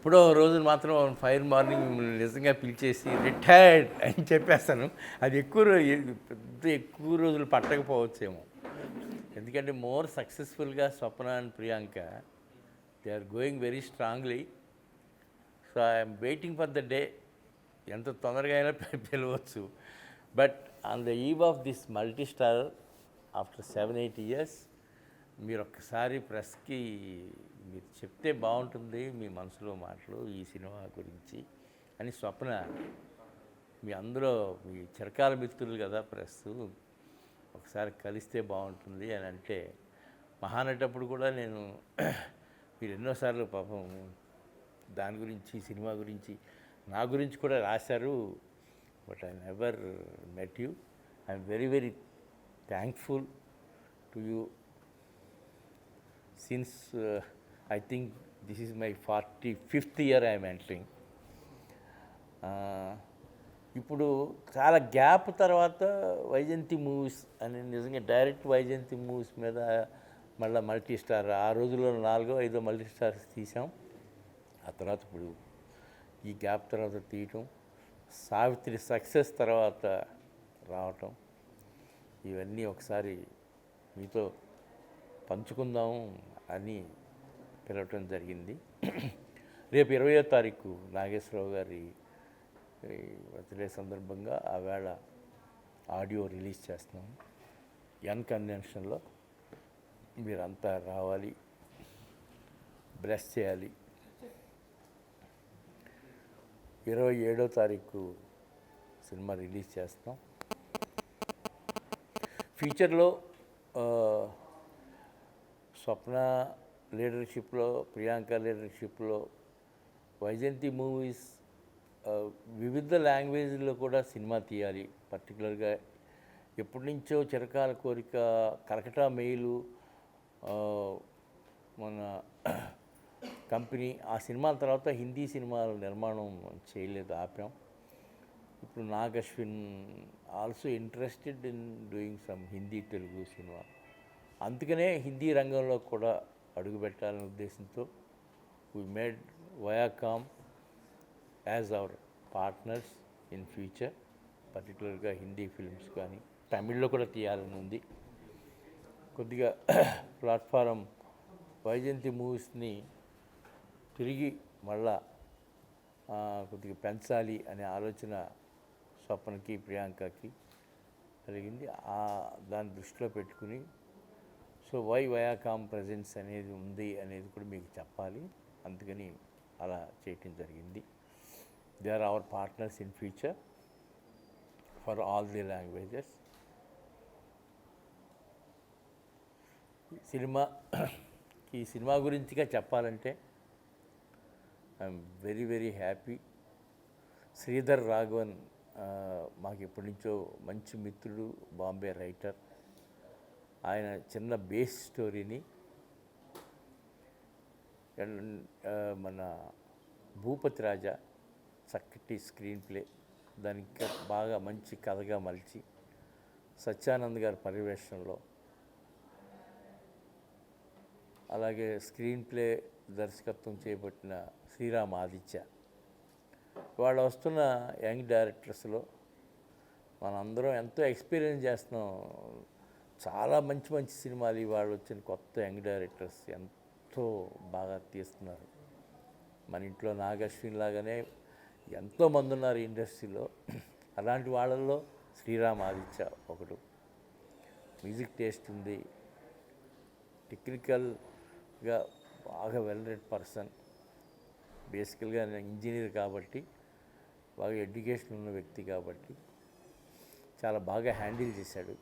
ఎప్పుడో రోజున మాత్రం ఫైర్ మార్నింగ్ మిమ్మల్ని నిజంగా పిలిచేసి రిటైర్డ్ అని చెప్పేస్తాను. అది పెద్ద ఎక్కువ రోజులు పట్టకపోవచ్చేమో. ఎందుకంటే మోర్ సక్సెస్ఫుల్గా Swapna and Priyanka they are going very strongly. So I'm waiting for the day. ఎంత తొందరగా అయినా పిలవచ్చు. But on the eve of this multi star after 7-8 years మీరు ఒక్కసారి ప్రెస్కి మీరు చెప్తే బాగుంటుంది మీ మనసులో మాటలు ఈ సినిమా గురించి అని స్వప్న మీ అందరూ మీ చిరకాల మిత్రులు కదా ప్రెస్, ఒకసారి కలిస్తే బాగుంటుంది అని అంటే మహానటప్పుడు కూడా నేను మీరు ఎన్నోసార్లు పాపం దాని గురించి సినిమా గురించి నా గురించి కూడా రాశారు. But I never met you. I'm very very thankful to you since I think this is my 45th year I am entering. ఇప్పుడు చాలా గ్యాప్ తర్వాత వైజయంతి మూవీస్ అని నిజంగా డైరెక్ట్ వైజయంతి మూవీస్ మీద మళ్ళీ మల్టీ స్టార్ ఆ రోజుల్లో 4-5 మల్టీ స్టార్స్ తీసాం. ఆ తర్వాత ఇప్పుడు ఈ గ్యాప్ తర్వాత తీయటం, సావిత్రి సక్సెస్ తర్వాత రావటం, ఇవన్నీ ఒకసారి మీతో పంచుకుందాము అని పిలవటం జరిగింది. రేపు 20వ తారీఖు నాగేశ్వరరావు గారి బర్త్డే సందర్భంగా ఆవేళ ఆడియో రిలీజ్ చేస్తున్నాం ఎన్ కన్వెన్షన్లో. మీరంతా రావాలి, బ్లెస్ చేయాలి. 27వ తారీఖు సినిమా రిలీజ్ చేస్తాం. ఫ్యూచర్లో స్వప్న లీడర్షిప్లో, ప్రియాంక లీడర్షిప్లో వైజయంతి మూవీస్ వివిధ లాంగ్వేజ్లో కూడా సినిమా తీయాలి. పర్టికులర్గా ఎప్పటి నుంచో చిరకాల కోరిక కలకటా మెయిలు మన కంపెనీ ఆ సినిమాల తర్వాత హిందీ సినిమాల నిర్మాణం చేయలేదు, ఆపాం. ఇప్పుడు Nag Ashwin also interested in doing some Hindi Telugu cinema. అందుకనే హిందీ రంగంలో కూడా అడుగుపెట్టాలనే ఉద్దేశంతో we made Viacom as our partners in future. పర్టికులర్గా హిందీ ఫిల్మ్స్ కానీ తమిళ్లో కూడా తీయాలని ఉంది. కొద్దిగా ప్లాట్ఫారం వైజయంతి మూవీస్ని తిరిగి మళ్ళా కొద్దిగా పెంచాలి అనే ఆలోచన స్వప్నకి ప్రియాంకకి కలిగింది. దాన్ని దృష్టిలో పెట్టుకుని సో వయాకామ్ ప్రజెన్స్ అనేది ఉంది అనేది కూడా మీకు చెప్పాలి, అందుకని అలా చేయటం జరిగింది. They are our partners in future for all the languages. ఈ సినిమా గురించిగా చెప్పాలంటే I'm very very happy. Sridhar Raghavan మాకు ఎప్పటి నుంచో మంచి మిత్రుడు, బాంబే రైటర్. ఆయన చిన్న బేస్ స్టోరీని మన భూపతి రాజా చక్కటి స్క్రీన్ ప్లే, దానికి బాగా మంచి కథగా మలిచి సత్యానంద్ గారి పర్యవేక్షణలో, అలాగే స్క్రీన్ ప్లే దర్శకత్వం చేపట్టిన శ్రీరామ్ ఆదిత్య, వాళ్ళు వస్తున్న యంగ్ డైరెక్టర్స్లో మనందరం ఎంతో ఎక్స్పీరియన్స్ చేస్తున్నాం. చాలా మంచి మంచి సినిమాలు ఇవాళ వచ్చిన కొత్త యంగ్ డైరెక్టర్స్ ఎంతో బాగా తీస్తున్నారు. మన ఇంట్లో నాగ్ అశ్విన్ లాగానే ఎంతోమంది ఉన్నారు ఇండస్ట్రీలో. అలాంటి వాళ్ళల్లో శ్రీరామ్ ఆదిత్య ఒకడు. మ్యూజిక్ టేస్ట్ ఉంది, టెక్నికల్గా బాగా వెల్ రెడ్ పర్సన్. బేసికల్గా నేను ఇంజనీర్ కాబట్టి, బాగా ఎడ్యుకేషన్ ఉన్న వ్యక్తి కాబట్టి చాలా బాగా హ్యాండిల్ చేశాడు.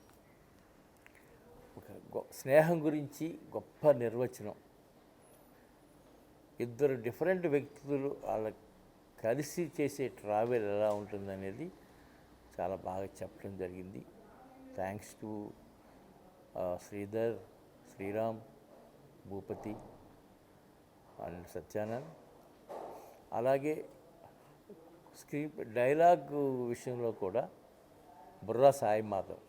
ఒక స్నేహం గురించి గొప్ప నిర్వచనం. ఇద్దరు డిఫరెంట్ వ్యక్తులు వాళ్ళ కలిసి చేసే ట్రావెల్ ఎలా ఉంటుందనేది చాలా బాగా చెప్పడం జరిగింది. Thanks to Sridhar, Sriram, Bhupathi and Satyanand. అలాగే స్క్రీన్ డైలాగ్ విషయంలో కూడా బుర్రా సాయి మాధవ్,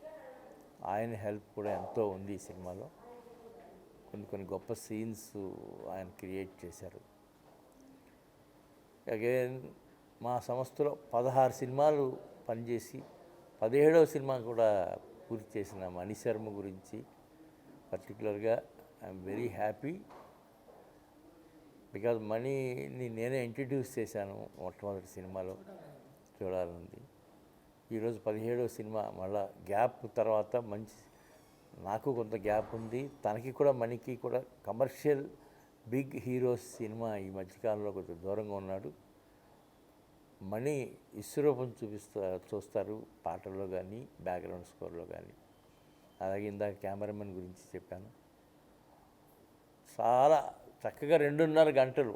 ఆయన హెల్ప్ కూడా ఎంతో ఉంది ఈ సినిమాలో. కొన్ని గొప్ప సీన్స్ ఆయన క్రియేట్ చేశారు. అగైన్ మా సంస్థలో 16 సినిమాలు పనిచేసి 17వ సినిమా కూడా పూర్తి చేసిన మణిశర్మ గురించి పర్టికులర్గా ఐఎమ్ వెరీ హ్యాపీ. బికాజ్ మనీని నేనే ఇంట్రడ్యూస్ చేశాను మొట్టమొదటి సినిమాలో, చూడాలంది. ఈరోజు 17వ సినిమా మళ్ళా గ్యాప్ తర్వాత మంచి, నాకు కొంత గ్యాప్ ఉంది, తనకి కూడా మనీకి కూడా కమర్షియల్ బిగ్ హీరోస్ సినిమా ఈ మధ్యకాలంలో కొంచెం దూరంగా ఉన్నాడు. మనీ విశ్వరూపం చూస్తారు పాటల్లో కానీ బ్యాక్గ్రౌండ్ స్కోర్లో కానీ. అలాగే ఇందాక కెమెరామెన్ గురించి చెప్పాను. చాలా చక్కగా 2.5 గంటలు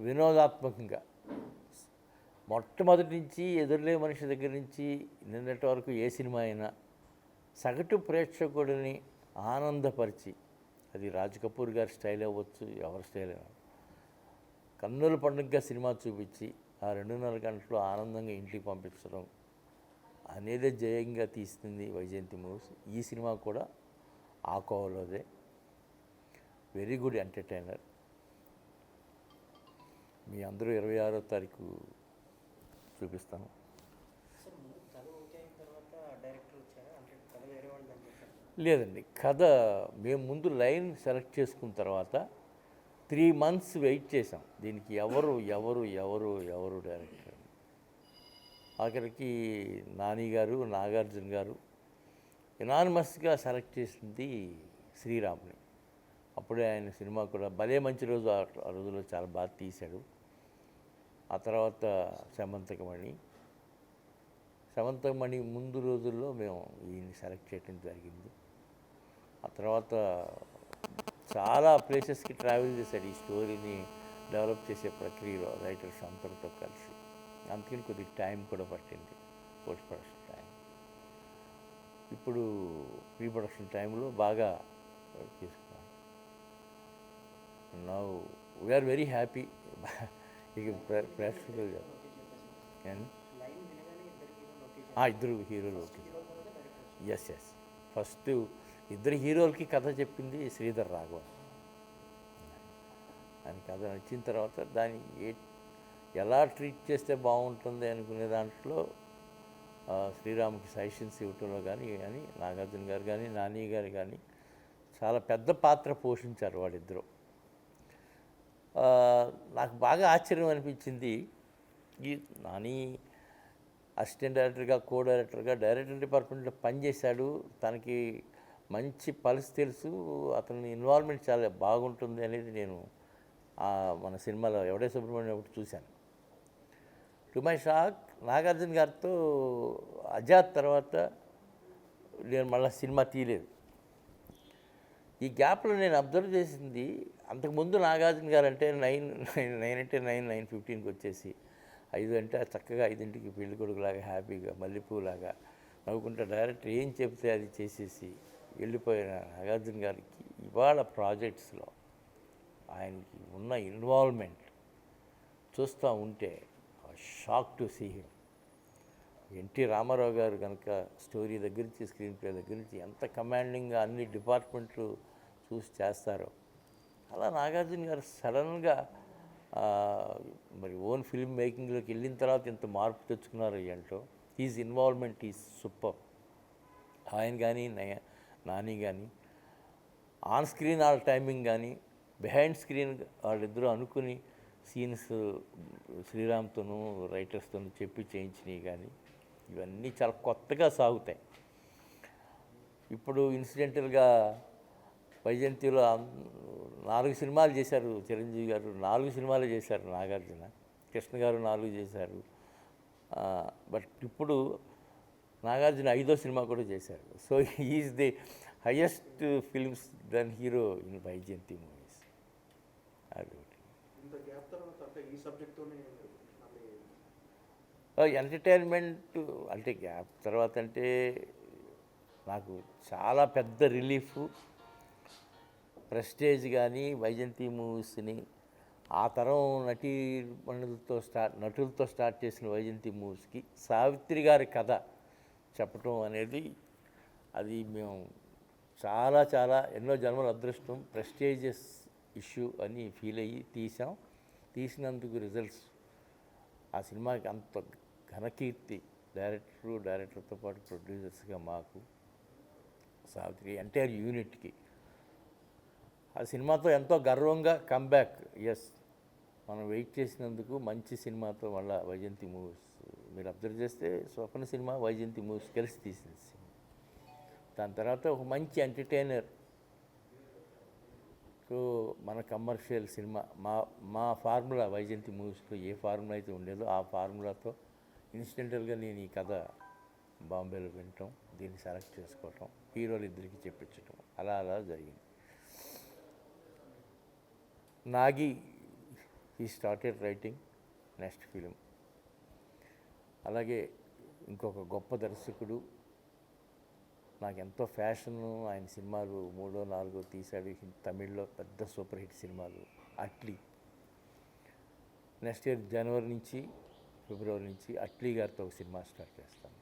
వినోదాత్మకంగా మొట్టమొదటి నుంచి ఎదురులే మనిషి దగ్గర నుంచి నిన్నటి వరకు ఏ సినిమా అయినా సగటు ప్రేక్షకుడిని ఆనందపరిచి, అది రాజ్ కపూర్ గారి స్టైల్ అవ్వచ్చు, ఎవరి స్టైల్ అయినా, కన్నుల పండుగగా సినిమా చూపించి ఆ 2.5 గంటలు ఆనందంగా ఇంటికి పంపించడం అనేదే జయంగా తీస్తుంది వైజయంతి మూవీస్. ఈ సినిమా కూడా ఆ కోవలోదే. Very good entertainer. మీ అందరూ 26వ తారీఖు చూపిస్తాను. లేదండి, కథ మేము ముందు లైన్ సెలెక్ట్ చేసుకున్న తర్వాత 3 months వెయిట్ చేసాం దీనికి, ఎవరు ఎవరు ఎవరు ఎవరు డైరెక్టర్. ఆఖరికి నాని గారు, నాగార్జున గారు యునానిమస్గా సెలెక్ట్ చేసింది శ్రీరామ్ని. అప్పుడే ఆయన సినిమా కూడా భలే మంచి రోజు ఆ రోజుల్లో చాలా బాగా తీశాడు. ఆ తర్వాత శమంతకమణి ముందు రోజుల్లో మేము ఈయన్ని సెలెక్ట్ చేయడం జరిగింది. ఆ తర్వాత చాలా ప్లేసెస్కి ట్రావెల్ చేశాడు ఈ స్టోరీని డెవలప్ చేసే ప్రక్రియలో రైటర్స్ అందరితో కలిసి. అందుకని కొద్దిగా టైం కూడా పట్టింది, పోస్ట్ ప్రొడక్షన్ టైం. ఇప్పుడు ప్రీ ప్రొడక్షన్ టైంలో బాగా తీసుకున్నాం. Now we are very happy. ఇక ప్రేక్షకులు ఇద్దరు హీరోలు ఓకే. ఎస్ ఫస్ట్ ఇద్దరు హీరోలకి కథ చెప్పింది శ్రీధర్ రాఘవ. ఆయన కథ నచ్చిన తర్వాత దాన్ని ఎలా ట్రీట్ చేస్తే బాగుంటుంది అనుకునే దాంట్లో శ్రీరామ్కి సజెషన్స్ ఇవ్వటంలో కానీ నాగార్జున గారు కానీ నాని గారు కానీ చాలా పెద్ద పాత్ర పోషించారు వాళ్ళిద్దరూ. నాకు బాగా ఆశ్చర్యం అనిపించింది, ఈ నాని అసిస్టెంట్ డైరెక్టర్గా, కో డైరెక్టర్గా డైరెక్టర్ డిపార్ట్మెంట్లో పనిచేశాడు. తనకి మంచి పల్స్ తెలుసు, అతని ఇన్వాల్వ్మెంట్ చాలా బాగుంటుంది అనేది నేను మన సినిమాలో ఎవడే సుబ్రహ్మణ్యం ఒకటి చూశాను. టు మై షాక్, నాగార్జున గారితో అజాద్ తర్వాత నేను మళ్ళీ సినిమా తీయలేదు. ఈ గ్యాప్లో నేను అబ్జర్వ్ చేసింది, అంతకుముందు నాగార్జున గారు అంటే 9:15కి వచ్చేసి 5 అంటే చక్కగా 5ంటికి పెళ్లి కొడుకులాగా హ్యాపీగా మల్లెపూలాగా నవ్వుకుంటా డైరెక్టర్ ఏం చెప్తే అది చేసేసి వెళ్ళిపోయిన నాగార్జున గారికి ఇవాళ ప్రాజెక్ట్స్లో ఆయనకి ఉన్న ఇన్వాల్వ్మెంట్ చూస్తూ ఉంటే shock to see him. NT Ramarao గారు కనుక స్టోరీ దగ్గర నుంచి స్క్రీన్ ప్లే దగ్గర నుంచి ఎంత కమాండింగ్గా అన్ని డిపార్ట్మెంట్లు చూసి చేస్తారో, అలా నాగార్జున గారు సడన్గా మరి ఓన్ ఫిల్మ్ మేకింగ్లోకి వెళ్ళిన తర్వాత ఇంత మార్పు తెచ్చుకున్నారు ఏంటో. He's involvement is super. ఆయన కానీ నాని కానీ ఆన్ స్క్రీన్ వాళ్ళ టైమింగ్ కానీ బిహైండ్ స్క్రీన్ వాళ్ళిద్దరూ అనుకుని సీన్స్ శ్రీరామ్తోనూ రైటర్స్తోనూ చెప్పి చేయించినవి కానీ ఇవన్నీ చాలా కొత్తగా సాగుతాయి. ఇప్పుడు ఇన్సిడెంటల్గా వైజయంతిలో 4 సినిమాలు చేశారు చిరంజీవి గారు, 4 సినిమాలు చేశారు నాగార్జున, కృష్ణ గారు 4 చేశారు. బట్ ఇప్పుడు నాగార్జున 5వ సినిమా కూడా చేశారు. So is the highest films then hero in Vaijayanthi movies. అది ఎంటర్టైన్మెంట్ అంటే గ్యాప్ తర్వాత అంటే నాకు చాలా పెద్ద రిలీఫ్. ప్రెస్టేజ్ కానీ వైజయంతి మూవీస్ని ఆ తరం నటులతో స్టార్ట్ చేసిన వైజయంతి మూవీస్కి సావిత్రి గారి కథ చెప్పటం అనేది అది మేము చాలా చాలా ఎన్నో జన్మల అదృష్టం, ప్రెస్టేజియస్ ఇష్యూ అని ఫీల్ అయ్యి తీసాం. తీసినందుకు రిజల్ట్స్, ఆ సినిమాకి అంత ఘనకీర్తి డైరెక్టర్తో పాటు ప్రొడ్యూసర్స్గా మాకు, సావిత్రి ఎంటైర్ యూనిట్కి. ఆ సినిమాతో ఎంతో గర్వంగా కమ్బ్యాక్. ఎస్, మనం వెయిట్ చేసినందుకు మంచి సినిమాతో మళ్ళీ వైజయంతి మూవీస్, మీరు అబ్జర్వ్ చేస్తే స్వప్న సినిమా వైజయంతి మూవీస్ కలిసి తీసింది సినిమా. దాని తర్వాత ఒక మంచి ఎంటర్టైనర్. సో మన కమర్షియల్ సినిమా, మా ఫార్ములా వైజయంతి మూవీస్లో ఏ ఫార్ములా అయితే ఉండేదో ఆ ఫార్ములాతో ఇన్సిడెంటల్గా నేను ఈ కథ బాంబేలో వినటం, దీన్ని సెలెక్ట్ చేసుకోవటం, హీరోలు ఇద్దరికి చెప్పించటం, అలా జరిగింది. నాగి ఈ స్టార్టెడ్ రైటింగ్ నెక్స్ట్ ఫిలిం. అలాగే ఇంకొక గొప్ప దర్శకుడు, నాకు ఎంతో ఫ్యాషను, ఆయన సినిమాలు 3, 4 తీశాడు, తమిళ్లో పెద్ద సూపర్ హిట్ సినిమాలు. అట్లీ నెక్స్ట్ ఇయర్ జనవరి నుంచి ఫిబ్రవరి నుంచి అట్లీ గారితో ఒక సినిమా స్టార్ట్ చేస్తాను.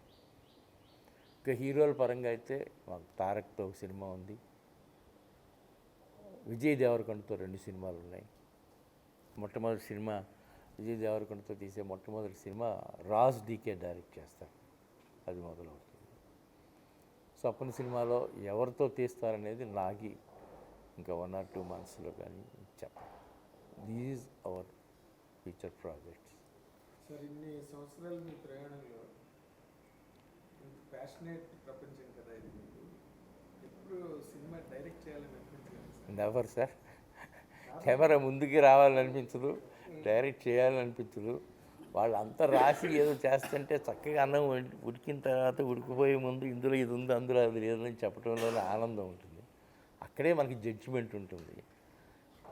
ఇంకా హీరోల పరంగా అయితే మాకు తారక్తో ఒక సినిమా ఉంది, విజయ్ దేవరకొండతో 2 సినిమాలు ఉన్నాయి. మొట్టమొదటి సినిమా విజయ్ దేవరకొండతో తీసే మొట్టమొదటి సినిమా రాజ్ డీకే డైరెక్ట్ చేస్తారు, అది మొదలవుతుంది. స్వప్న సినిమాలో ఎవరితో తీస్తారనేది నాగి ఇంకా 1 or 2 monthsలో కానీ చెప్పాలి. These our future projects. Sir, ఇన్ని సంవత్సరాలు మీ ప్రయాణంలో ప్యాషనేట్ ప్రపంచం కదా ఇది, మీకు ఎప్పుడు సినిమా డైరెక్ట్ చేయాలని అనిపించింది? Never sir. కెమెరా ముందుకి రావాలనిపించదు, డైరెక్ట్ చేయాలనిపించదు. వాళ్ళు అంతా రాసి ఏదో చేస్తుంటే చక్కగా అన్నం ఉడికిన తర్వాత ఉడికిపోయే ముందు ఇందులో ఇది ఉంది అందులో అది లేదని చెప్పడంలోనే ఆనందం ఉంటుంది. అక్కడే మనకి జడ్జిమెంట్ ఉంటుంది.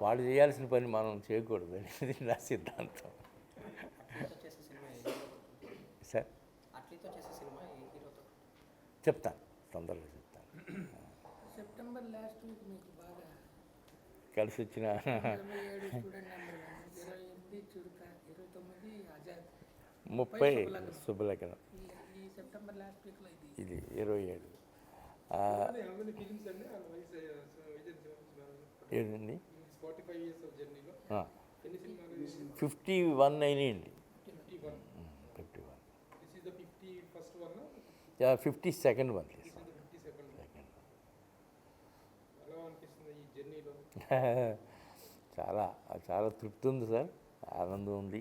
వాళ్ళు చేయాల్సిన పని మనం చేయకూడదు అనేది నా సిద్ధాంతం. సార్ చెప్తాను, తొందరగా చెప్తాను. సెప్టెంబర్ లాస్ట్ వీక్ మీకు బాగా కలిసి వచ్చిన 30 శుభలగ్నం, ఈ సెప్టెంబర్ లాస్ట్ వీక్లో ఇది 27. ఏదండి 51 అయినాయండి. 52nd one. చాలా చాలా తృప్తి ఉంది సార్, ఆనందం ఉంది.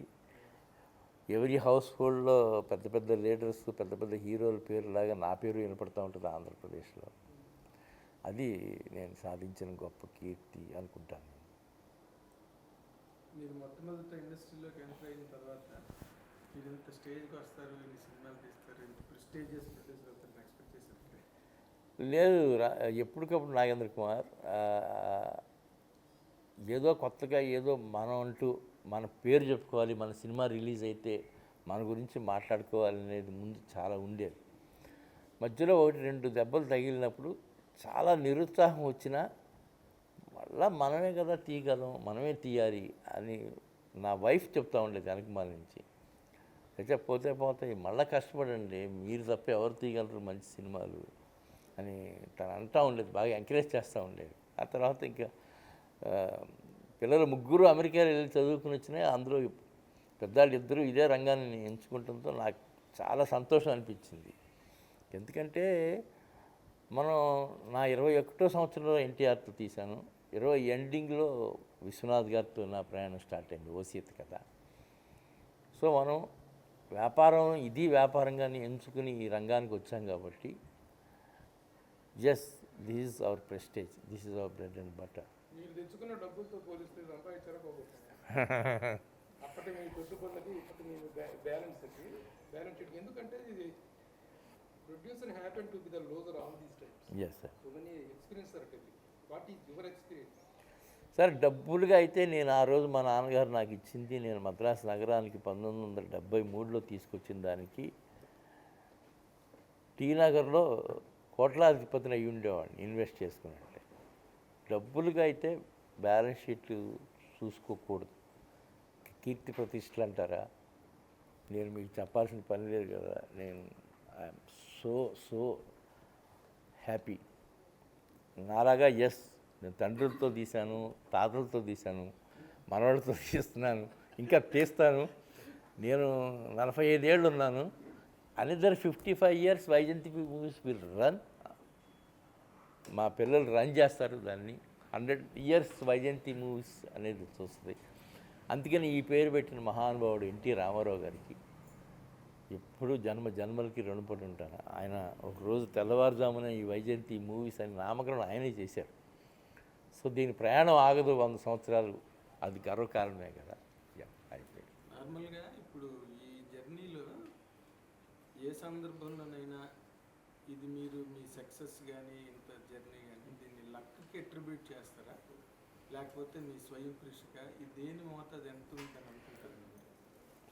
ఎవరి హౌస్ హోల్డ్లో పెద్ద పెద్ద లీడర్స్, పెద్ద పెద్ద హీరోల పేరులాగా నా పేరు వినపడుతూ ఉంటుంది ఆంధ్రప్రదేశ్లో. అది నేను సాధించిన గొప్ప కీర్తి అనుకుంటాను. మీరు మొట్టమొదట ఇండస్ట్రీలోకి ఎంటర్ అయిన తర్వాత మీరు ఇంత స్టేజ్కి వస్తారు, ఇన్ని సినిమాలు తీస్తారు, ఇంత ప్రెస్టీజియస్ ప్రొడ్యూసర్ అవుతారని ఎక్స్పెక్ట్ చేశారు? లేదు, ఎప్పటికప్పుడు నాగేంద్ర కుమార్ ఏదో కొత్తగా ఏదో మనం అంటూ మన పేరు చెప్పుకోవాలి, మన సినిమా రిలీజ్ అయితే మన గురించి మాట్లాడుకోవాలనేది ముందు చాలా ఉండేది. మధ్యలో 1-2 దెబ్బలు తగిలినప్పుడు చాలా నిరుత్సాహం వచ్చినా మళ్ళా మనమే కదా తీయగలం, మనమే తీయాలి అని నా వైఫ్ చెప్తా ఉండేది వెనకమాల నుంచి. అయితే పోతాయి మళ్ళీ కష్టపడండి, మీరు తప్ప ఎవరు తీయగలరు మంచి సినిమాలు అని తను అంటూ ఉండేది, బాగా ఎంకరేజ్ చేస్తూ ఉండేది. ఆ తర్వాత ఇంకా పిల్లలు 3 అమెరికా వెళ్ళి చదువుకుని వచ్చినాయి. అందులో పెద్దవాళ్ళు 2 ఇదే రంగాన్ని ఎంచుకుంటంతో నాకు చాలా సంతోషం అనిపించింది. ఎందుకంటే మనం నా 21వ సంవత్సరంలో ఎన్టీఆర్తో తీశాను, 20 ఎండింగ్లో విశ్వనాథ్ గారితో నా ప్రయాణం స్టార్ట్ అయింది, ఓసీత్ కథ. సో మనం ఇది వ్యాపారంగానే ఎంచుకుని ఈ రంగానికి వచ్చాం కాబట్టి this is our prestige, this is our bread and butter. మీరు తెచ్చుకున్న డబ్బులతో పోలిస్తే సంపాదించారా పోగొట్టారా? అప్పటి మీ పెట్టుబడులకి ఇప్పటి మీ బ్యాలెన్స్ షీట్, ఎందుకంటే ఇది producer happen to be the loser all these times. Yes sir. So many experience are telling. What is your experience? Sir, డబ్బులుగా అయితే నేను ఆ రోజు మా నాన్నగారు నాకు ఇచ్చింది, నేను మద్రాసు నగరానికి 1973లో తీసుకొచ్చిన దానికి టీ నగర్లో కోట్లాధిపతిని అయ్యి ఉండేవాడిని ఇన్వెస్ట్ చేసుకున్నట్టే. డబ్బులుగా అయితే బ్యాలెన్స్ షీట్లు చూసుకోకూడదు, కీర్తి ప్రతిష్టలు అంటారా, నేను మీకు చెప్పాల్సిన పని లేదు కదా. నేను ఐఎమ్ సో హ్యాపీ. నాలాగా నేను తండ్రులతో తీశాను, తాతలతో తీశాను, మనవాళ్ళతో తీస్తున్నాను, ఇంకా తీస్తాను. నేను 45 ఏళ్ళు ఉన్నాను. Another 55 years Vyjayanthi movies will run. మా పిల్లలు రన్ చేస్తారు దాన్ని. 100 years వైజయంతి మూవీస్ అనేది చూస్తుంది. అందుకని ఈ పేరు పెట్టిన మహానుభావుడు ఎన్టీ రామారావు గారికి ఎప్పుడూ జన్మలకి రుణపడి ఉంటాను. ఆయన ఒకరోజు తెల్లవారుజామున ఈ వైజయంతి మూవీస్ అని నామకరణం ఆయనే చేశారు. సో దీని ప్రయాణం ఆగదు 100 సంవత్సరాలు. అది గర్వకారణమే కదా. అయిపోయింది. నార్మల్గా ఇప్పుడు ఈ జర్నీలో ఏ సందర్భంలోనైనా ఇది మీరు మీ సక్సెస్ కానీ ఇంత జర్నీ కానీ దీన్ని లక్కి అట్రిబ్యూట్ చేస్తారా, లేకపోతే మీ స్వయం కృషిగా ఇది దేని మోతాదు ఎంత ఉందని అనుకుంటారు మీరు?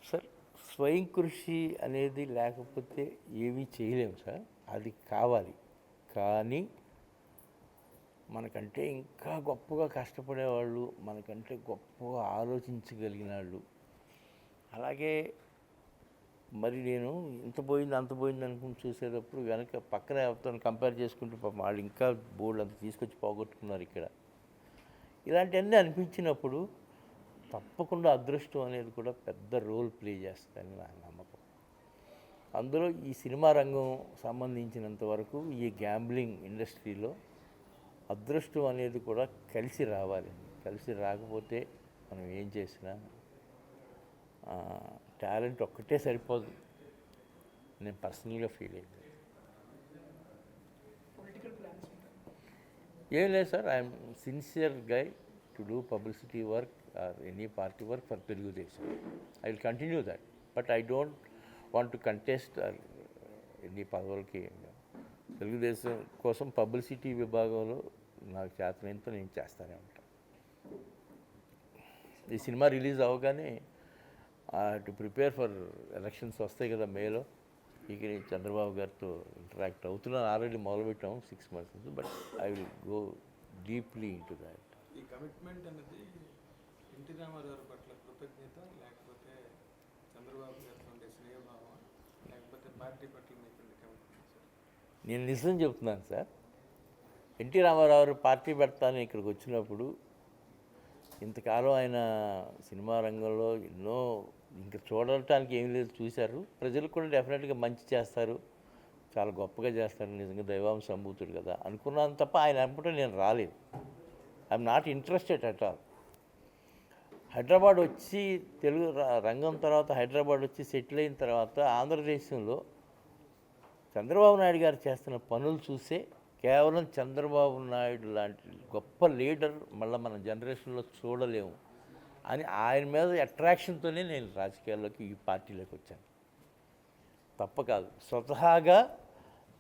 సార్, స్వయం కృషి అనేది లేకపోతే ఏమీ చేయలేము సార్. అది కావాలి. కానీ మనకంటే ఇంకా గొప్పగా కష్టపడేవాళ్ళు, మనకంటే గొప్పగా ఆలోచించగలిగిన వాళ్ళు, అలాగే మరి నేను ఇంత పోయింది అంత పోయింది అనుకుని చూసేటప్పుడు వెనక పక్కన ఎవరితో కంపేర్ చేసుకుంటూ పాపం వాళ్ళు ఇంకా బోర్డు అంత తీసుకొచ్చి పోగొట్టుకున్నారు ఇక్కడ. ఇలాంటివన్నీ అనిపించినప్పుడు తప్పకుండా అదృష్టం అనేది కూడా పెద్ద రోల్ ప్లే చేస్తుందని నా నమ్మకం. అందులో ఈ సినిమా రంగం సంబంధించినంత వరకు ఈ గ్యాంబ్లింగ్ ఇండస్ట్రీలో అదృష్టం అనేది కూడా కలిసి రావాలి. కలిసి రాకపోతే మనం ఏం చేసినా టాలెంట్ ఒక్కటే సరిపోదు. నేను పర్సనల్గా ఫీల్ అయింది. ఏం లేదు sir, I'm sincere guy to do publicity work or any party work for Telugu Desam. I will continue that. But I don't want to contest or ఎన్ని పదవులకి. తెలుగుదేశం కోసం పబ్లిసిటీ విభాగంలో నాకు చేతనంతో నేను చేస్తూనే ఉంటాను. ఈ సినిమా రిలీజ్ అవ్వగానే టు ప్రిపేర్ ఫర్ ఎలక్షన్స్ వస్తాయి కదా మేలో. ఇక నేను చంద్రబాబు గారితో ఇంటరాక్ట్ అవుతున్నాను. ఆల్రెడీ మొదలుపెట్టాము 6 months నుంచి. But I will go deeply in to that. ఈ కమిట్మెంట్ అనేది ఎన్టీ రామారావు పట్ల కృతజ్ఞత, లేకపోతే చంద్రబాబు గారితో ఉండే స్నేహభావం, లేకపోతే పార్టీ పట్ల మీకు ఉండే కమిట్మెంట్ సార్? నేను నిజం చెప్తున్నాను సార్. ఎన్టీ రామారావు పార్టీ పెడతాను ఇక్కడికి వచ్చినప్పుడు ఇంతకాలం ఆయన సినిమా రంగంలో ఎన్నో ఇంకా చూడటానికి ఏం లేదు చూశారు. ప్రజలకు కూడా డెఫినెట్గా మంచి చేస్తారు, చాలా గొప్పగా చేస్తారు, నిజంగా దైవాంశ సంభూతుడు కదా అనుకున్నాను తప్ప ఆయన అనుకుంటే నేను రాలేదు. I'm not interested at all. Hyderabad వచ్చి తెలుగు రంగం తర్వాత హైదరాబాద్ వచ్చి సెటిల్ అయిన తర్వాత ఆంధ్రదేశంలో చంద్రబాబు నాయుడు గారు చేస్తున్న పనులు చూసే కేవలం చంద్రబాబు నాయుడు లాంటి గొప్ప లీడర్ మళ్ళీ మన జనరేషన్లో చూడలేము అని ఆయన మీద అట్రాక్షన్తోనే నేను రాజకీయాల్లోకి ఈ పార్టీలోకి వచ్చాను. తప్ప కాదు. స్వతహాగా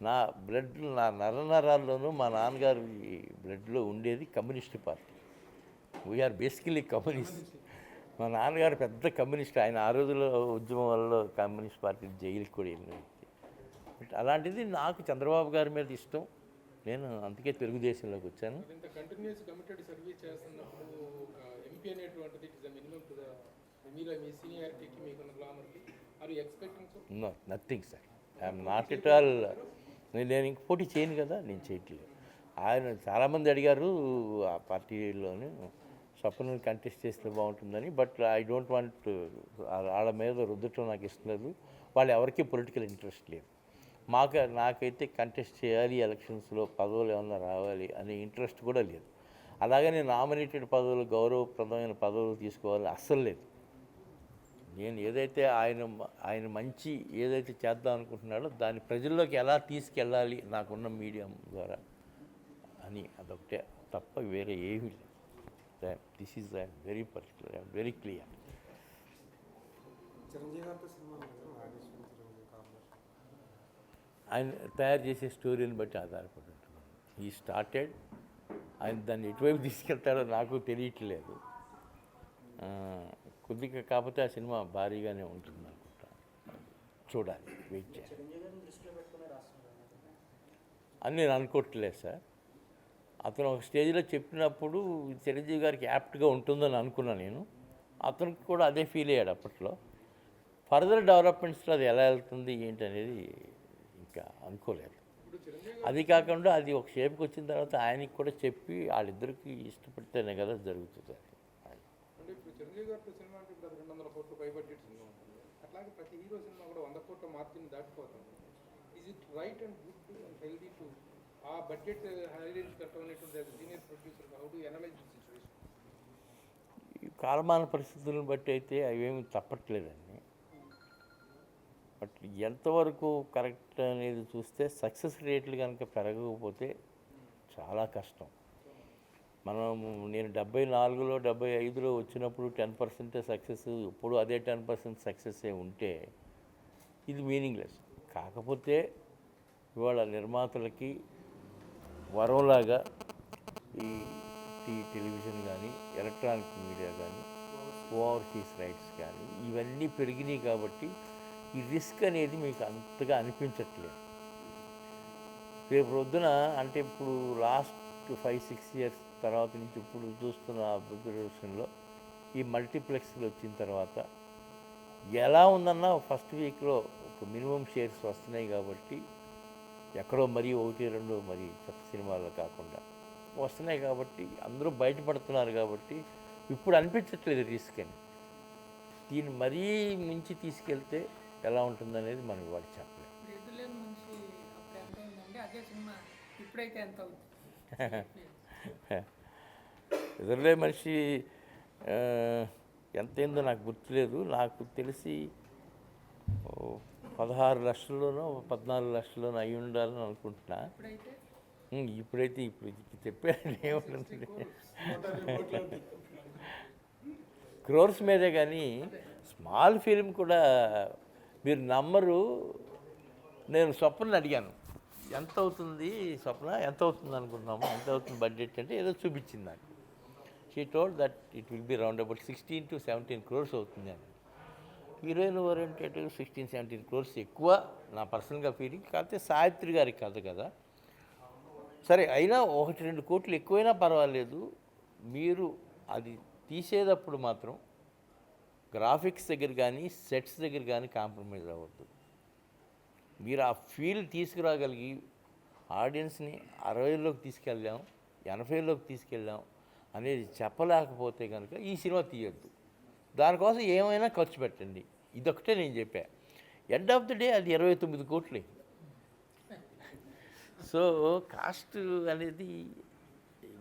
నా బ్లడ్, నా నరనరాల్లోనూ మా నాన్నగారి బ్లడ్లో ఉండేది communist party. We are basically communist. మా నాన్నగారు పెద్ద కమ్యూనిస్ట్. ఆయన ఆ రోజుల్లో ఉద్యమం వల్ల కమ్యూనిస్ట్ పార్టీ జైలుకి కూడా వెళ్ళిన వ్యక్తి. బట్ అలాంటిది నాకు చంద్రబాబు గారి మీద ఇష్టం. నేను అందుకే తెలుగుదేశంలోకి వచ్చాను. ఇంత కంటిన్యూస్ కమిటెడ్ సర్వీస్ చేస్తున్నప్పుడు ఒక ఎంపీ అనేటువంటిది it is the minimum to the మీలో మీ సీనియారిటీకి మీకున్న గ్లామర్కి are you expecting so? Nothing sir. I'm not at all. నేను ఇంక పోటీ చేయను కదా, నేను చేయట్లేదు. ఆయన చాలామంది అడిగారు ఆ పార్టీలోనే స్వప్నం కంటెస్ట్ చేస్తే బాగుంటుందని. బట్ ఐ డోంట్ వాంట్ వాళ్ళ మీద రుద్దటం నాకు ఇష్టం లేదు. వాళ్ళు ఎవరికీ పొలిటికల్ ఇంట్రెస్ట్ లేదు. నాకైతే కంటెస్ట్ చేయాలి, ఎలక్షన్స్లో పదవులు ఏమన్నా రావాలి అనే ఇంట్రెస్ట్ కూడా లేదు. అలాగని నామినేటెడ్ పదవులు, గౌరవప్రదమైన పదవులు తీసుకోవాలని అస్సలు లేదు. నేను ఏదైతే ఆయన మంచి ఏదైతే చేద్దాం అనుకుంటున్నాడో దాన్ని ప్రజల్లోకి ఎలా తీసుకెళ్ళాలి నాకున్న మీడియం ద్వారా అని అదొకటే తప్ప వేరే ఏమీ లేదు. This is very particular, I'm very clear. ఆయన తయారు చేసే స్టోరీని బట్టి ఆధారపడి ఉంటుంది. ఈ స్టార్టెడ్, ఆయన దాన్ని ఎటువైపు తీసుకెళ్తాడో నాకు తెలియట్లేదు. కొద్దిగా కాకపోతే ఆ సినిమా భారీగానే ఉంటుంది అనుకుంటా. చూడాలి, వెయిట్ చేయాలి అని నేను అనుకోవట్లేదు సార్. అతను ఒక స్టేజ్లో చెప్పినప్పుడు చిరంజీవి గారికి యాప్ట్గా ఉంటుందని అనుకున్నా నేను. అతనికి కూడా అదే ఫీల్ అయ్యాడు అప్పట్లో. ఫర్దర్ డెవలప్మెంట్స్లో అది ఎలా వెళ్తుంది ఏంటి అనేది ఇంకా అనుకోలేదు. అది కాకుండా అది ఒక షేప్కి వచ్చిన తర్వాత ఆయనకి కూడా చెప్పి వాళ్ళిద్దరికి ఇష్టపడితేనే కదా జరుగుతుంది. అంటే ఇప్పుడు చిరంజీవి గారితో సినిమా అంటే ఇప్పుడు అది 200 కోట్లు పై బడ్జెట్ సినిమా ఉంటుంది. అట్లాగే ప్రతి హీరో సినిమా కూడా 100 కోట్ల మార్జిన్ దాటిపోతుంది. Is it right and good and healthy to ఆ బడ్జెట్ హైరేంజ్ కట్టడం అనేటువంటి as senior producer how do analyse the situation? ఈ కాలమాన పరిస్థితులను బట్టి అయితే అవేమి తప్పట్లేదండి. బట్ ఎంతవరకు కరెక్ట్ అనేది చూస్తే సక్సెస్ రేట్లు కనుక పెరగకపోతే చాలా కష్టం. నేను 74లో 75లో వచ్చినప్పుడు 10% సక్సెస్, ఇప్పుడు అదే 10% సక్సెస్ ఉంటే ఇది మీనింగ్లెస్. కాకపోతే ఇవాళ నిర్మాతలకి వరంలాగా ఈ టెలివిజన్ కానీ ఎలక్ట్రానిక్ మీడియా కానీ ఓవర్సీస్ రైట్స్ కానీ ఇవన్నీ పెరిగినాయి కాబట్టి ఈ రిస్క్ అనేది మీకు అంతగా అనిపించట్లేదు. రేపు రొద్దున అంటే ఇప్పుడు లాస్ట్ 5-6 ఇయర్స్ తర్వాత నుంచి ఇప్పుడు చూస్తున్న అబ్జర్వేషన్లో ఈ మల్టీప్లెక్స్లు వచ్చిన తర్వాత ఎలా ఉందన్నా ఫస్ట్ వీక్లో ఒక మినిమం షేర్స్ వస్తున్నాయి కాబట్టి ఎక్కడో మరీ 1-2 మరి చెత్త సినిమాల్లో కాకుండా వస్తున్నాయి కాబట్టి అందరూ బయటపడుతున్నారు కాబట్టి ఇప్పుడు అనిపించట్లేదు రిస్క్ అని. దీన్ని మరీ మించి తీసుకెళ్తే ఎలా ఉంటుందనేది మనం ఇవాళ చెప్పలేము. ఎదురులేని మనిషి అప్పుడు ఎంత అయిందండి, అదే సినిమా ఇప్పుడైతే ఎంత అవుతుంది? ఎదురులే మనిషి ఎంతైందో నాకు గుర్తులేదు. నాకు తెలిసి 16 లక్షల్లోనో 14 లక్షల్లోనో అయి ఉండాలని అనుకుంటున్నా. ఇప్పుడైతే ఇప్పుడైతే ఇప్పుడు చెప్పాను ఏముంటుంది, క్రోర్స్ మీదే. కానీ స్మాల్ ఫిల్మ్ కూడా మీరు నమ్మరు. నేను స్వప్నని అడిగాను ఎంత అవుతుంది స్వప్న, ఎంత అవుతుంది అనుకుంటున్నాము, ఎంత అవుతుంది బడ్జెట్ అంటే ఏదో చూపించింది నాకు. She told that it will be round about 16 to 17 crores అవుతుంది అని. హీరోయిన్ ఓరియంటెడ్ 16-17 crores ఎక్కువ నా పర్సనల్గా ఫీలింగ్. కాకపోతే సావిత్రి గారి కథ కదా, సరే అయినా 1-2 కోట్లు ఎక్కువైనా పర్వాలేదు. మీరు అది తీసేటప్పుడు మాత్రం గ్రాఫిక్స్ దగ్గర కానీ సెట్స్ దగ్గర కానీ కాంప్రమైజ్ అవ్వద్దు. మీరు ఆ ఫీల్ తీసుకురాగలిగి ఆడియన్స్ని 60లోకి తీసుకెళ్ళాం, 80లోకి తీసుకెళ్ళాం అనేది చెప్పలేకపోతే కనుక ఈ సినిమా తీయొద్దు. దానికోసం ఏమైనా ఖర్చు పెట్టండి. ఇదొకటే నేను చెప్పా. ఎండ్ ఆఫ్ ది డే అది 29 కోట్లు. సో కాస్ట్ అనేది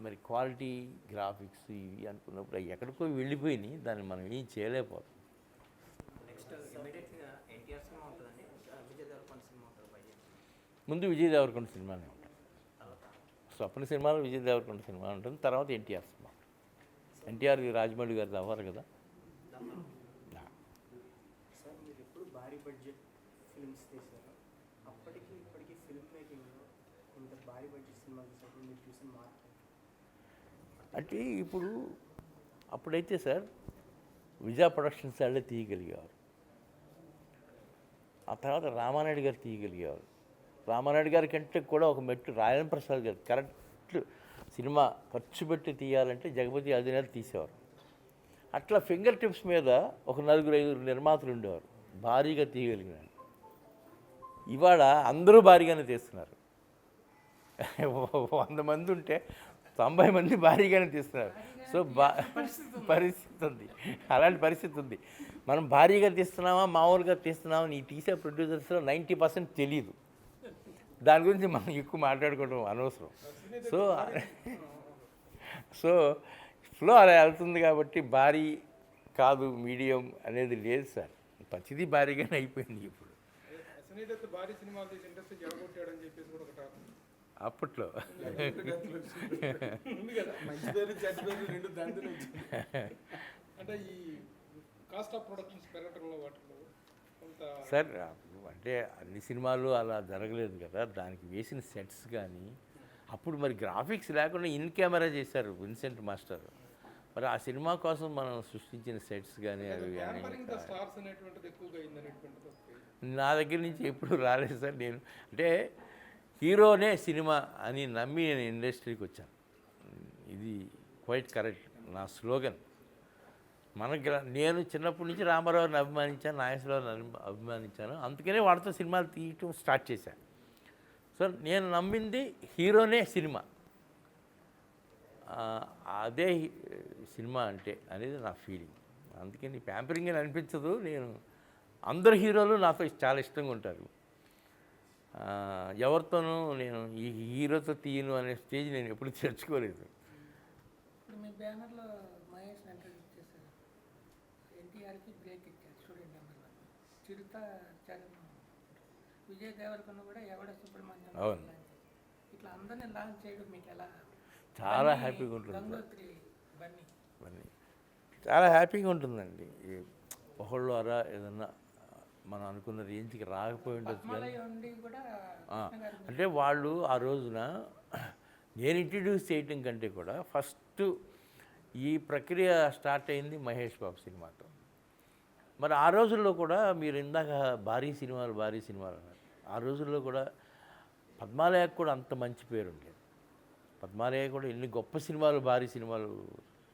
మరి క్వాలిటీ గ్రాఫిక్స్ ఇవి అనుకున్నప్పుడు అవి ఎక్కడికో వెళ్ళిపోయినాయి. దాన్ని మనం ఏం చేయలేకపోతాం. నెక్స్ట్ ఇమీడియట్గా ఎన్టీఆర్ సినిమా ఉంటుందండి, విజయ్ దేవరకొండ సినిమా ఉంటుంది బడ్జెట్. ముందు విజయ్ దేవరకొండ సినిమానే ఉంటుంది. స్వప్న సినిమాలో విజయ్ దేవరకొండ సినిమా ఉంటుంది, తర్వాత ఎన్టీఆర్ సినిమా. ఎన్టీఆర్ రాజమౌళి గారిది అవ్వరు కదా. సార్ మీరు ఎప్పుడు భారీ బడ్జెట్ ఫిల్మ్స్ తీశారు, అప్పటికి ఇప్పటికీ ఫిల్మ్ మేకింగ్లో ఇంత భారీ బడ్జెట్ సినిమా తీసినప్పుడు మీరు చూసిన మార్పు? అంటే ఇప్పుడు అప్పుడైతే సార్ విజయ ప్రొడక్షన్స్ వాళ్ళే తీయగలిగేవారు. ఆ తర్వాత రామానాయుడు గారు తీయగలిగేవారు. రామానాయుడు గారి కంటే కూడా ఒక మెట్టు రాజేంద్ర ప్రసాద్ గారు కరెక్ట్ సినిమా ఖర్చు పెట్టి తీయాలంటే జగపతి ఆంజనేయులు తీసేవారు. అట్లా ఫింగర్ టిప్స్ మీద ఒక 4-5 నిర్మాతలు ఉండేవారు భారీగా తీయగలిగినారు. ఇవాళ అందరూ భారీగానే తీస్తున్నారు. 100 మంది ఉంటే 90 మంది భారీగానే తీస్తున్నారు. సో పరిస్థితి ఉంది, అలాంటి పరిస్థితి ఉంది. మనం భారీగా తీస్తున్నామా మామూలుగా తీస్తున్నామా ఈ తీసే ప్రొడ్యూసర్స్లో 90% తెలియదు. దాని గురించి మనం ఎక్కువ మాట్లాడుకోవడం అనవసరం. సో ఫ్లో అలా వెళ్తుంది కాబట్టి భారీ కాదు మీడియం అనేది లేదు సార్. ప్రతిదీ భారీగానే అయిపోయింది ఇప్పుడు. సునీల్ దత్ భారీ సినిమాలు తీసి ఇండస్ట్రీ జరగొట్టాడని చెప్పేసి కూడా ఒక టాక్ అప్పట్లో ఉంది కదా. మంచి పేరు చెడ్డ పేరు రెండు దాంతో అంటే ఈ కాస్ట్ ఆఫ్ ప్రొడక్షన్స్ పెరగటంలో వాటిలో కొంత సార్ అంటే అన్ని సినిమాలు అలా జరగలేదు కదా. దానికి వేసిన సెట్స్ కానీ అప్పుడు మరి గ్రాఫిక్స్ లేకుండా ఇన్ కెమెరా చేశారు విన్సెంట్ మాస్టర్. మరి ఆ సినిమా కోసం మనం సృష్టించిన సెట్స్ కానీ అవి కానీ ట్యాంపరింగ్ ద స్టార్స్ అనేటువంటిది ఎక్కువగా అయిందనేటువంటిది నా దగ్గర నుంచి ఎప్పుడు రాలేదు సార్. నేను అంటే హీరోనే సినిమా అని నమ్మి నేను ఇండస్ట్రీకి వచ్చాను. ఇది క్వైట్ కరెక్ట్ నా స్లోగన్. నేను చిన్నప్పటి నుంచి రామారావుని అభిమానించాను, నాగేశ్వరరావుని అభిమానించాను. అందుకనే వాడితో సినిమాలు తీయటం స్టార్ట్ చేశాను. సో నేను నమ్మింది హీరోనే సినిమా, అదే సినిమా అంటే అనేది నా ఫీలింగ్. అందుకని ప్యాంపరింగ్ అని అనిపించదు. నేను అందరు హీరోలు నాతో చాలా ఇష్టంగా ఉంటారు. ఎవరితోనూ నేను ఈ హీరోతో తీయను అనే స్టేజ్ నేను ఎప్పుడు తెచ్చుకోలేదు. ఇప్పుడు మీ బ్యానర్లో మహేష్ ఇంట్రడ్యూస్ చేశారు, ఎన్టీఆర్కి బ్రేక్ ఇచ్చారు స్టూడెంట్ నెంబర్ 1, చిరుత చరణ్, విజయ్ దేవరకొండ కూడా ఎవడ సుబ్రహ్మణ్యం అవును. లాంచ్ చేశారు. ఇట్లా అందరినీ లాంచ్ చేయడం మీకు ఎలా? చాలా హ్యాపీగా ఉంటుంది. గంగోత్రి బన్నీ ఇవన్నీ చాలా హ్యాపీగా ఉంటుందండి. ఒకళ్ళు అరా ఏదన్నా మనం అనుకున్న రేంజ్కి రాకపోయి ఉండొచ్చు కానీ పద్మాలయ ఉండి కూడా కృష్ణ గారి అంటే వాళ్ళు ఆ రోజున నేను ఇంట్రడ్యూస్ చేయటం కంటే కూడా ఫస్ట్ ఈ ప్రక్రియ స్టార్ట్ అయింది మహేష్ బాబు సినిమాతో. మరి ఆ రోజుల్లో కూడా మీరు ఇందాక భారీ సినిమాలు అన్నారు. ఆ రోజుల్లో కూడా పద్మాలయకు కూడా అంత మంచి పేరు ఉండేది. పద్మాలయ కూడా ఎన్ని గొప్ప సినిమాలు, భారీ సినిమాలు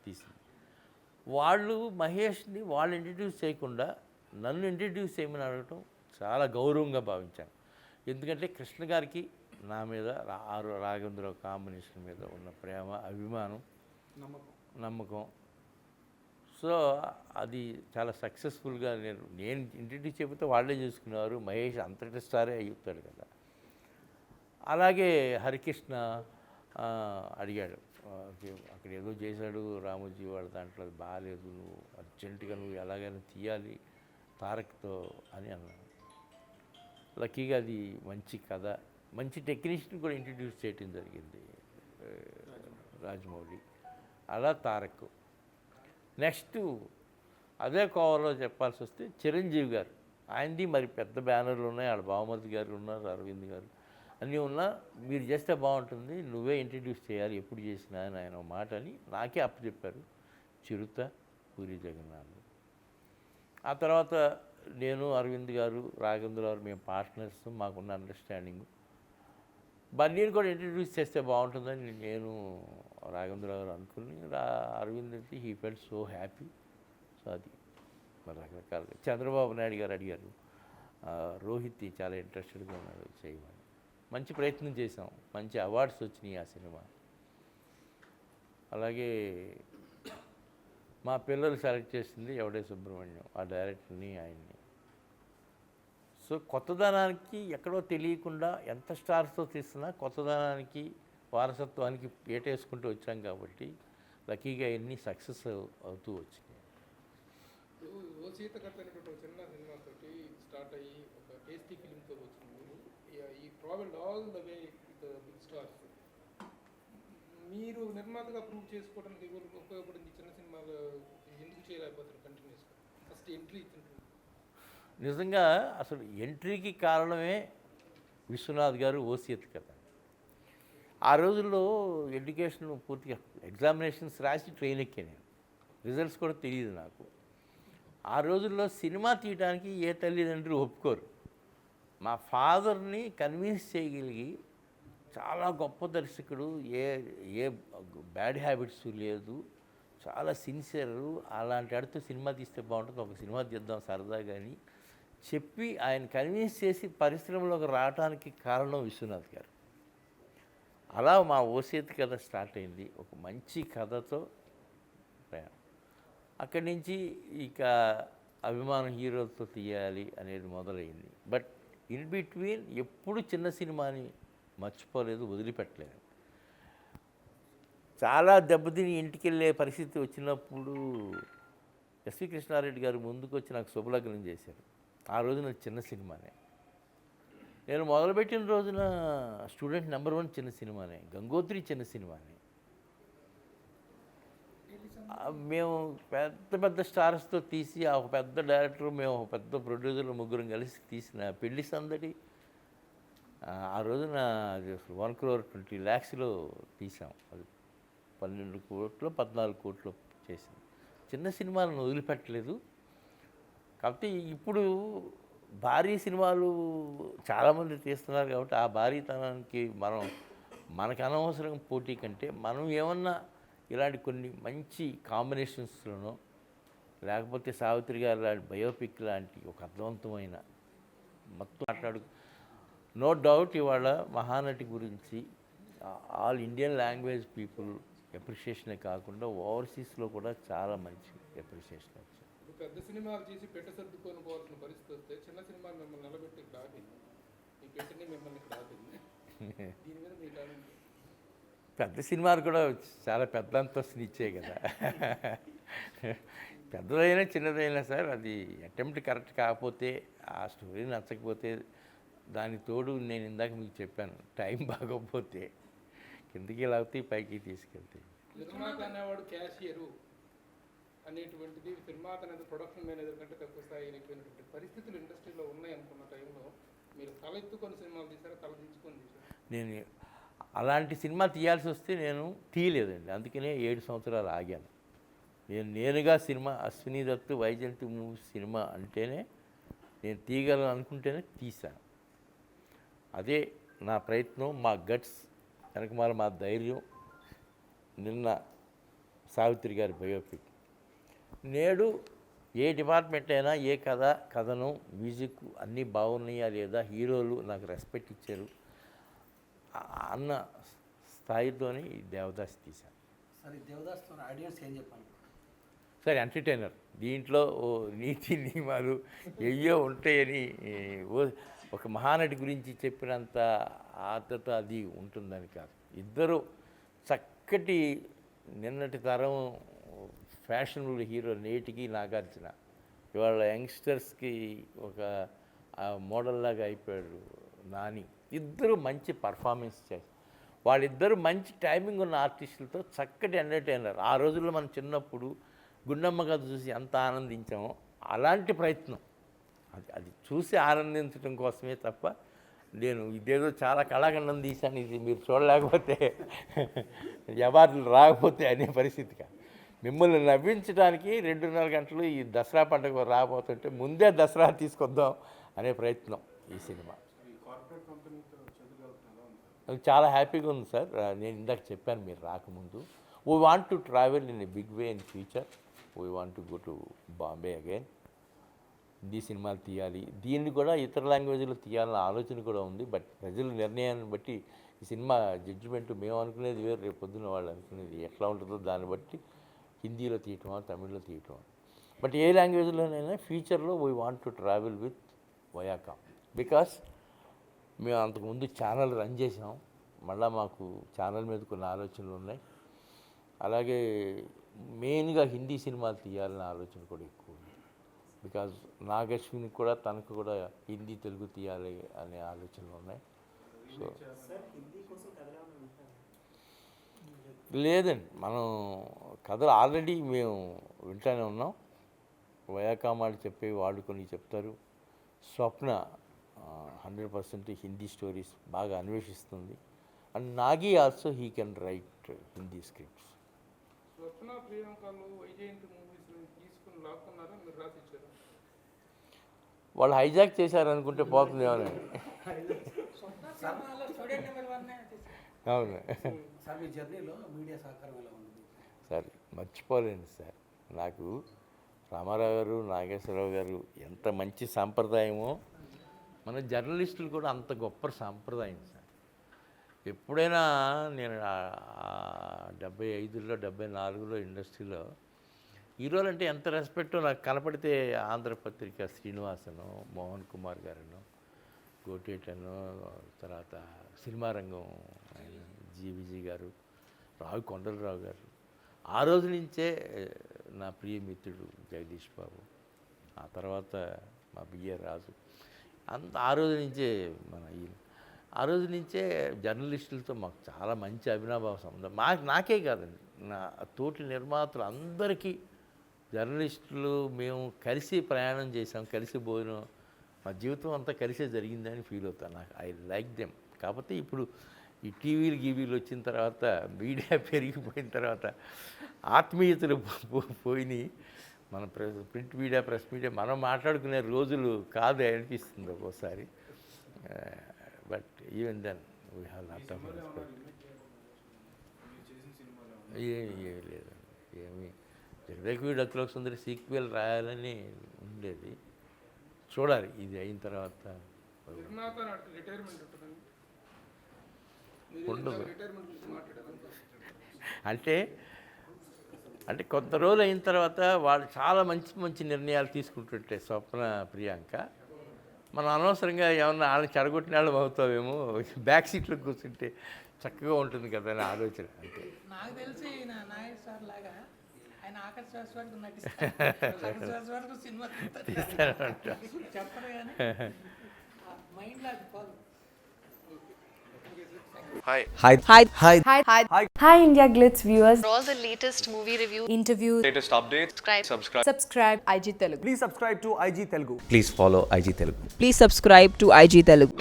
తీసింది. వాళ్ళు మహేష్ని వాళ్ళు ఇంట్రడ్యూస్ చేయకుండా నన్ను ఇంట్రడ్యూస్ చేయమని అడగటం చాలా గౌరవంగా భావించాను. ఎందుకంటే కృష్ణ గారికి నా మీద రాఘవేంద్రరావు కాంబినేషన్ మీద ఉన్న ప్రేమ, అభిమానం, నమ్మకం. సో అది చాలా సక్సెస్ఫుల్గా నేను ఇంట్రడ్యూస్ చేయకపోతే వాళ్ళే చూసుకునేవారు. మహేష్ అంతటి స్టారే అయ్యుతాడు కదా. అలాగే హరికృష్ణ అడిగాడు, అక్కడ ఏదో చేశాడు రామోజీ వాడు, దాంట్లో అది బాగాలేదు, నువ్వు అర్జెంటుగా నువ్వు ఎలాగైనా తీయాలి తారక్తో అని అన్నాను. లక్కీగా అది మంచి కథ, మంచి టెక్నీషియన్ కూడా ఇంట్రడ్యూస్ చేయడం జరిగింది, రాజమౌళి. అలా తారక్. నెక్స్ట్ అదే కోవలో చెప్పాల్సి వస్తే చిరంజీవి గారు, ఆయనది మరి పెద్ద బ్యానర్లు ఉన్నాయి, ఆడ బావమతి గారు ఉన్నారు, అరవింద్ గారు అన్నీ ఉన్నా, మీరు చేస్తే బాగుంటుంది, నువ్వే ఇంట్రడ్యూస్ చేయాలి ఎప్పుడు చేసినా అని ఆయన మాట అని నాకే అప్పచెప్పారు. చిరుత, పూరి జగన్నాథ్. ఆ తర్వాత నేను, అరవింద్ గారు, రాఘవేంద్ర గారు మేము పార్ట్నర్స్, మాకున్న అండర్స్టాండింగ్. బన్నీని కూడా ఇంట్రడ్యూస్ చేస్తే బాగుంటుందని నేను రాఘవేంద్ర గారు అనుకుని, అరవింద్ అయితే he felt so happy. So అది మరి రకరకాలుగా చంద్రబాబు నాయుడు గారు అడిగారు, రోహిత్ చాలా ఇంట్రెస్టెడ్గా ఉన్నాడు చేయమని. మంచి ప్రయత్నం చేసాం, మంచి అవార్డ్స్ వచ్చినాయి ఆ సినిమా. అలాగే మా పిల్లలు సెలెక్ట్ చేసింది ఎవడే సుబ్రహ్మణ్యం, ఆ డైరెక్టర్ని, ఆయన్ని. సో కొత్తదనానికి ఎక్కడో తెలియకుండా ఎంత స్టార్స్తో తీస్తున్నా కొత్తదనానికి, వారసత్వానికి ఏటేసుకుంటూ వచ్చాం కాబట్టి లక్కీగా ఎన్ని సక్సెస్ అవుతూ వచ్చినాయి. ఓ సీత కథ అనేటువంటి ఒక చిన్న సినిమాతోటి స్టార్ట్ అయ్యి ఒక టేస్టీ ఫిలింతో వచ్చింది. ఈ travel all the way with big stars. మీరు నిర్మాతగా ప్రూవ్ చేసుకోవడానికి ఉపయోగపడింది చిన్న సినిమాలు ఎందుకు చేయలేకపోతారు కంటిన్యూస్గా? ఫస్ట్ ఎంట్రీ ఇచ్చింది నిజంగా అసలు ఎంట్రీకి కారణమే విశ్వనాథ్ గారు ఓసీత కథ. ఆ రోజుల్లో ఎడ్యుకేషన్ పూర్తిగా ఎగ్జామినేషన్స్ రాసి ట్రైన్ ఎక్కాను నేను, రిజల్ట్స్ కూడా తెలియదు నాకు. ఆ రోజుల్లో సినిమా తీయడానికి ఏ తల్లిదండ్రులు ఒప్పుకోరు. మా ఫాదర్ని కన్విన్స్ చేయగలిగి, చాలా గొప్ప దర్శకుడు, ఏ బ్యాడ్ హ్యాబిట్స్ లేదు, చాలా సిన్సియరు, అలాంటి ఆడితో సినిమా తీస్తే బాగుంటుంది, ఒక సినిమా తీద్దాం సరదాగా అని చెప్పి ఆయన కన్విన్స్ చేసి పరిశ్రమలోకి రావడానికి కారణం విశ్వనాథ్ గారు. అలా మా ఓసేత్ కథ స్టార్ట్ అయింది, ఒక మంచి కథతో ప్రయాణం. అక్కడి నుంచి ఇక అభిమానం హీరోలతో తీయాలి అనేది మొదలైంది. బట్ ఇన్ బిట్వీన్ ఎప్పుడు చిన్న సినిమాని మర్చిపోలేదు, వదిలిపెట్టలేదు. చాలా దెబ్బతిని ఇంటికి వెళ్ళే పరిస్థితి వచ్చినప్పుడు ఎస్వి కృష్ణారెడ్డి గారు ముందుకు వచ్చి నాకు శుభలగ్నం చేశారు. ఆ రోజున చిన్న సినిమానే. నేను మొదలుపెట్టిన రోజున స్టూడెంట్ నెంబర్ 1 చిన్న సినిమానే, గంగోత్రి చిన్న సినిమానే. మేము పెద్ద పెద్ద స్టార్స్తో తీసి, ఒక పెద్ద డైరెక్టర్, మేము ఒక పెద్ద ప్రొడ్యూసర్లు ముగ్గురం కలిసి తీసిన పెళ్లి సందడి ఆ రోజున 1,20,00,000 తీసాం. అది 12 కోట్లు 14 కోట్లు చేసింది. చిన్న సినిమాలను వదిలిపెట్టలేదు. కాబట్టి ఇప్పుడు భారీ సినిమాలు చాలామంది తీస్తున్నారు కాబట్టి ఆ భారీతనానికి మనకు అనవసరం పోటీ కంటే మనం ఏమన్నా ఇలాంటి కొన్ని మంచి కాంబినేషన్స్లోనో, లేకపోతే సావిత్రి గారు లాంటి బయోపిక్ లాంటి ఒక అర్థవంతమైన మొత్తం మాట్లాడు. నో డౌట్ ఇవాళ మహానటి గురించి ఆల్ ఇండియన్ లాంగ్వేజ్ పీపుల్ ఎప్రిషియేషనే కాకుండా ఓవర్సీస్లో కూడా చాలా మంచి ఎప్రిషియేషన్ వచ్చింది. పెద్ద సినిమాలు చేసి పెట్టె సర్దుకొని పోవాల్సిన పరిస్థితి వస్తే చిన్న సినిమాలు మిమ్మల్ని నిలబెట్టి ఇక్కడ ఆపింది, ఈ పెట్టెని మిమ్మల్ని ఇక్కడ ఆపింది. దీని మీద మీ కామెంట్? పెద్ద సినిమాలు కూడా చాలా పెద్ద అంతస్తుని ఇచ్చాయి కదా. పెద్దదైనా చిన్నదైనా సార్, అది అటెంప్ట్ కరెక్ట్ కాకపోతే, ఆ స్టోరీ నచ్చకపోతే, దానికి తోడు నేను ఇందాక మీకు చెప్పాను, టైం బాగోకపోతే కిందకి లాగితే పైకి తీసుకెళ్తే. నిర్మాత అనేవాడు క్యాషియరు అనేటువంటిది, నిర్మాత అనేది ప్రొడక్షన్ మేనేజర్ కంటే తక్కువ స్థాయి అయిపోయినటువంటి పరిస్థితులు ఇండస్ట్రీలో ఉన్నాయి అనుకున్న టైంలో మీరు తలెత్తుకొని సినిమాలు తీసారా, తల దించుకొని తీసారా? నేను అలాంటి సినిమా తీయాల్సి వస్తే నేను తీయలేదండి, అందుకనే 7 సంవత్సరాలు ఆగాను. నేనుగా cinema Ashwini Dutt Vyjayanthi movie cinema అంటేనే నేను తీయగలను అనుకుంటేనే తీశాను. అదే నా ప్రయత్నం, మా గట్స్ వెనకమాల మా ధైర్యం. నిన్న సావిత్రి గారి బయోపిక్. నేడు ఏ డిపార్ట్మెంట్ అయినా, ఏ కథనం, మ్యూజిక్ అన్నీ బాగున్నాయా లేదా, హీరోలు నాకు రెస్పెక్ట్ ఇచ్చారు అన్న స్థాయితోనే ఈ దేవదాస్ తీశాను. సరే, దేవదాస్తో ఆడియన్స్ ఏం చెప్పాలి? సరే, ఎంటర్టైనర్. దీంట్లో ఓ నీతి నియమాలు ఎయ్యో ఉంటాయని ఒక మహానటి గురించి చెప్పినంత ఆతత అది ఉంటుందని కాదు. ఇద్దరు చక్కటి నిన్నటి తరం ఫ్యాషనబుల్ హీరో, నేటికి నాగార్జున, ఇవాళ యంగ్స్టర్స్కి ఒక మోడల్ లాగా అయిపోయాడు నాని. ఇద్దరు మంచి పర్ఫార్మెన్స్ చేస్తారు. వాళ్ళిద్దరూ మంచి టైమింగ్ ఉన్న ఆర్టిస్టులతో చక్కటి ఎంటర్టైనర్. ఆ రోజుల్లో మనం చిన్నప్పుడు గుండమ్మ కథ చూసి ఎంత ఆనందించామో అలాంటి ప్రయత్నం. అది చూసి ఆనందించడం కోసమే తప్ప నేను ఇదేదో చాలా కళాఖండం తీశాను, ఇది మీరు చూడలేకపోతే అవార్డులు రాకపోతే అనే పరిస్థితి కాదు. మిమ్మల్ని నవ్వించడానికి 2.5 గంటలు ఈ దసరా పండుగ రాబోతుంటే ముందే దసరా తీసుకొద్దాం అనే ప్రయత్నం ఈ సినిమా. చాలా హ్యాపీగా ఉంది సార్. నేను ఇందాక చెప్పాను మీరు రాకముందు, we want to travel in a big way in future. We want to go to Bombay again. Hindi సినిమాలు తీయాలి, దీన్ని కూడా ఇతర లాంగ్వేజ్లో తీయాలన్న ఆలోచన కూడా ఉంది. బట్ ప్రజల నిర్ణయాన్ని బట్టి ఈ సినిమా జడ్జిమెంట్ మేము అనుకునేది వేరు, రేపు పొద్దున్న వాళ్ళు అనుకునేది ఎట్లా ఉంటుందో దాన్ని బట్టి హిందీలో తీయటమా, తమిళ్లో తీయటమా. బట్ ఏ లాంగ్వేజ్లోనైనా ఫ్యూచర్లో we want to travel with Viacom. Because మేము అంతకుముందు ఛానల్ రన్ చేసాం, మళ్ళీ మాకు ఛానల్ మీద కొన్ని ఆలోచనలు ఉన్నాయి. అలాగే మెయిన్గా హిందీ సినిమాలు తీయాలనే ఆలోచన కూడా ఎక్కువ ఉంది. బికాజ్ నాగశ్విని కూడా తనకు కూడా హిందీ తెలుగు తీయాలి అనే ఆలోచనలు ఉన్నాయి. సో లేదండి, మనం కథలు ఆల్రెడీ మేము వింటూనే ఉన్నాం. వయాకామాలు చెప్పేవి వాళ్ళు కొన్ని చెప్తారు. స్వప్న 100% హిందీ స్టోరీస్ బాగా అన్వేషిస్తుంది. And Nagi also he can write Hindi scripts. Swapna ప్రియాంకలు వైజయంతి మూవీస్ తీసుకుని లాక్కున్నారా, మీరు రాసి ఇచ్చారా? వాళ్ళు హైజాక్ చేశారనుకుంటే పోతుందేమో. స్టూడెంట్ నెంబర్ 1 అవును సార్, మీ జర్నీలో మీడియా సహకారం ఎలా ఉంది? సార్ మర్చిపోలేను సార్. నాకు రామారావు గారు, నాగేశ్వరరావు గారు ఎంత మంచి సాంప్రదాయమో, మన జర్నలిస్టులు కూడా అంత గొప్ప సాంప్రదాయం సార్. ఎప్పుడైనా నేను 75లో 74లో ఇండస్ట్రీలో హీరోలు అంటే ఎంత రెస్పెక్టో నాకు కనపడితే ఆంధ్రపత్రిక శ్రీనివాసను, మోహన్ కుమార్ గారును, గోటేటను, తర్వాత సినిమా రంగం ఆయన జీవిజీ గారు, రావు కొండలరావు గారు, ఆ రోజు నుంచే నా ప్రియమిత్రుడు జగదీష్ బాబు, ఆ తర్వాత మా బిఆర్ రాజు, ఆ రోజు నుంచే ఆ రోజు నుంచే జర్నలిస్టులతో మాకు చాలా మంచి అవినాభావ సంబంధం. నాకే కాదండి, నా తోటి నిర్మాతలు అందరికీ జర్నలిస్టులు మేము కలిసి ప్రయాణం చేసాం, కలిసి భోజనం, మా జీవితం అంతా కలిసే జరిగిందని ఫీల్ అవుతాను. నాకు ఐ లైక్ దెమ్. కాకపోతే ఇప్పుడు ఈ టీవీలు వచ్చిన తర్వాత, మీడియా పెరిగిపోయిన తర్వాత ఆత్మీయతలు పోయినాయి. మన ప్రింట్ మీడియా, ప్రెస్ మీడియా మనం మాట్లాడుకునే రోజులు కాదు అనిపిస్తుంది ఒక్కోసారి. But even then we have lot of respect. ఏమీ లేదండి, ఏమీ జగదేకవీడు అతిలోక సుందరి సీక్వెల్ రాయాలని ఉండేది. చూడాలి ఇది అయిన తర్వాత. నిర్మాత రిటైర్మెంట్ ఉంటుందండి, ఉండదు. రిటైర్మెంట్ గురించి మాట్లాడారు అంటే అంటే కొంత రోజులు అయిన తర్వాత వాళ్ళు చాలా మంచి మంచి నిర్ణయాలు తీసుకుంటుంటే స్వప్న ప్రియాంక మనం అనవసరంగా ఏమన్నా వాళ్ళని చెడగొట్టిన వాళ్ళు అవుతావేమో, బ్యాక్ సీట్లో కూర్చుంటే చక్కగా ఉంటుంది కదా అని ఆలోచన అంతే. నాకు తెలిసి ఈయన నాయుడు సార్ లాగా ఆయన ఆఖరి శ్వాస వరకు నటిస్తారు, ఆఖరి శ్వాస వరకు సినిమా చెప్పరు కానీ మైండ్లో అది పోదు. Hi India Glitz viewers. For all the latest movie reviews, Interviews. latest updates, Subscribe IG Telugu. Please subscribe to IG Telugu. Please follow IG Telugu. Please subscribe to IG Telugu.